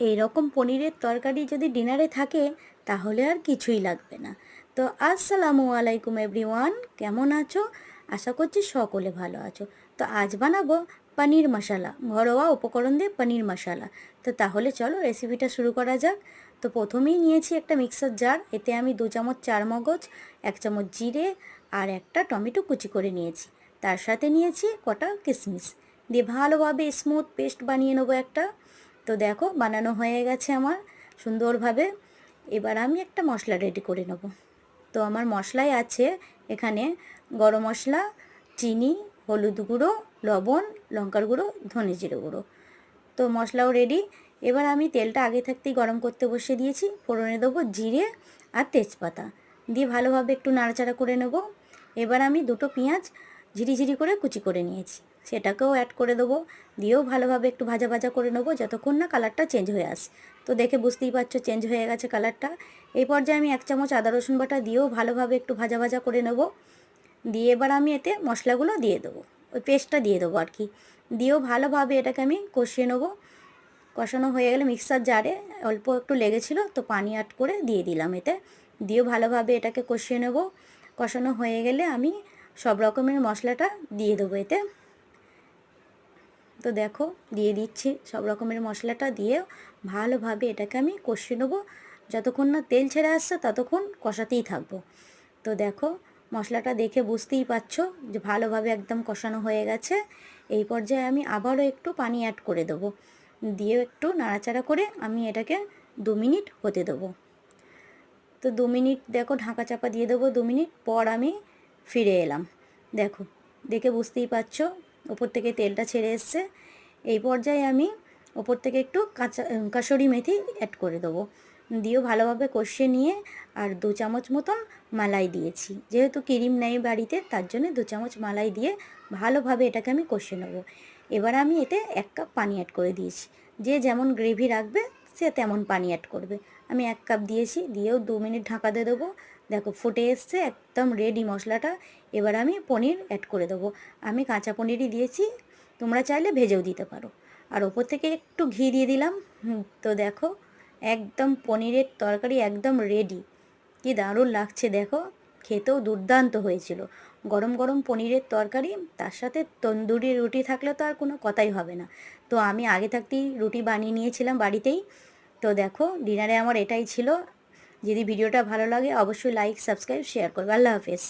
এই রকম পনিরের তরকারি যদি ডিনারে থাকে তাহলে আর কিছুই লাগবে না। তো আসসালামু আলাইকুম এভরিওয়ান, কেমন আছো? আশা করছি সকলে ভালো আছো। তো আজ বানাবো পনির মশলা, ঘরোয়া উপকরণ দিয়ে পনির মশলা। তো তাহলে চলো রেসিপিটা শুরু করা যাক। তো প্রথমেই নিয়েছি একটা মিক্সার জার, এতে আমি 2 চামচ চারমগজ, 1 চামচ জিরে আর একটা টমেটো কুচি করে নিয়েছি। তার সাথে নিয়েছি কটা কিশমিশ, দিয়ে ভালোভাবে স্মুথ পেস্ট বানিয়ে নেবো একটা। তো দেখো বানানো হয়ে গেছে আমার সুন্দরভাবে। এবার আমি একটা মশলা রেডি করে নেব। তো আমার মশলাই আছে এখানে গরম মশলা, চিনি, হলুদ গুঁড়ো, লবণ, লঙ্কার গুঁড়ো, ধনে জিরে গুঁড়ো। তো মশলাও রেডি। এবার আমি তেলটা আগে থাকতেই গরম করতে বসিয়ে দিয়েছি। ফোড়নে দেবো জিরে আর তেজপাতা, দিয়ে ভালোভাবে একটু নাড়াচাড়া করে নেব। এবার আমি দুটো পেঁয়াজ ঝিরিঝিরি করে কুচি করে নিয়েছি, সেটাকেও অ্যাড করে দেবো। দিয়েও ভালোভাবে একটু ভাজা ভাজা করে নেবো যতক্ষণ না কালারটা চেঞ্জ হয়ে আসে। তো দেখে বুঝতেই পারছো চেঞ্জ হয়ে গেছে কালারটা। এই পর্যায়ে আমি 1 চামচ আদা রসুন বাটা দিয়েও ভালোভাবে একটু ভাজা ভাজা করে নেব। দিয়ে এবার আমি এতে মশলাগুলো দিয়ে দেবো, ওই পেস্টটা দিয়ে দেবো আর কি। দিয়েও ভালোভাবে এটাকে আমি কষিয়ে নেবো। কষানো হয়ে গেলে মিক্সার জারে অল্প একটু লেগেছিলো, তো পানি অ্যাড করে দিয়ে দিলাম এতে। দিয়েও ভালোভাবে এটাকে কষিয়ে নেব। কষানো হয়ে গেলে আমি সব রকমের মশলাটা দিয়ে দেবো এতে। তো দেখো দিয়ে দিচ্ছি সব রকমের মশলাটা, দিয়ে ভালোভাবে এটাকে আমি কষিয়ে নেবো যতক্ষণ না তেল ছেড়ে আসছে, ততক্ষণ কষাতেই থাকবো। তো দেখো মশলাটা দেখে বুঝতেই পারছো যে ভালোভাবে একদম কষানো হয়ে গেছে। এই পর্যায়ে আমি আবারও একটু পানি অ্যাড করে দেবো, দিয়ে একটু নাড়াচাড়া করে আমি এটাকে 2 মিনিট হতে দেবো। তো 2 মিনিট দেখো ঢাকা চাপা দিয়ে দেবো। 2 মিনিট পর আমি ফিরে এলাম। দেখো দেখে বুঝতেই পারছো ওপর থেকে তেলটা ছেড়ে এসছে। এই পর্যায়ে আমি ওপর থেকে একটু কাসুরি মেথি অ্যাড করে দেবো। দিয়েও ভালোভাবে কষিয়ে নিয়ে আর 2 চামচ মতন মালাই দিয়েছি, যেহেতু ক্রিম নেই বাড়িতে তার জন্য 2 চামচ মালাই দিয়ে ভালোভাবে এটাকে আমি কষিয়ে নেবো। এবার আমি এতে 1 কাপ পানি অ্যাড করে দিয়েছি। যে যেমন গ্রেভি রাখবে সে তেমন পানি অ্যাড করবে। আমি 1 কাপ দিয়েছি, দিয়েও 2 মিনিট ঢাকা দিয়ে দেবো। দেখো ফুটে এসছে, একদম রেডি মশলাটা। এবার আমি পনির অ্যাড করে দেবো। আমি কাঁচা পনিরই দিয়েছি, তোমরা চাইলে ভেজেও দিতে পারো। আর ওপর থেকে একটু ঘি দিয়ে দিলাম। তো দেখো একদম পনিরের তরকারি একদম রেডি। কি দারুণ লাগছে দেখো, খেতেও দুর্দান্ত হয়েছিল। গরম গরম পনিরের তরকারি, তার সাথে তন্দুরি রুটি থাকলে তো আর কোনো কথাই হবে না। তো আমি আগে থাকতেই রুটি বানিয়ে নিয়েছিলাম বাড়িতেই। তো দেখো ডিনারে আমার এটাই ছিল। যদি ভিডিওটা ভালো লাগে অবশ্যই লাইক, সাবস্ক্রাইব, শেয়ার করবে। আল্লাহ হাফেজ।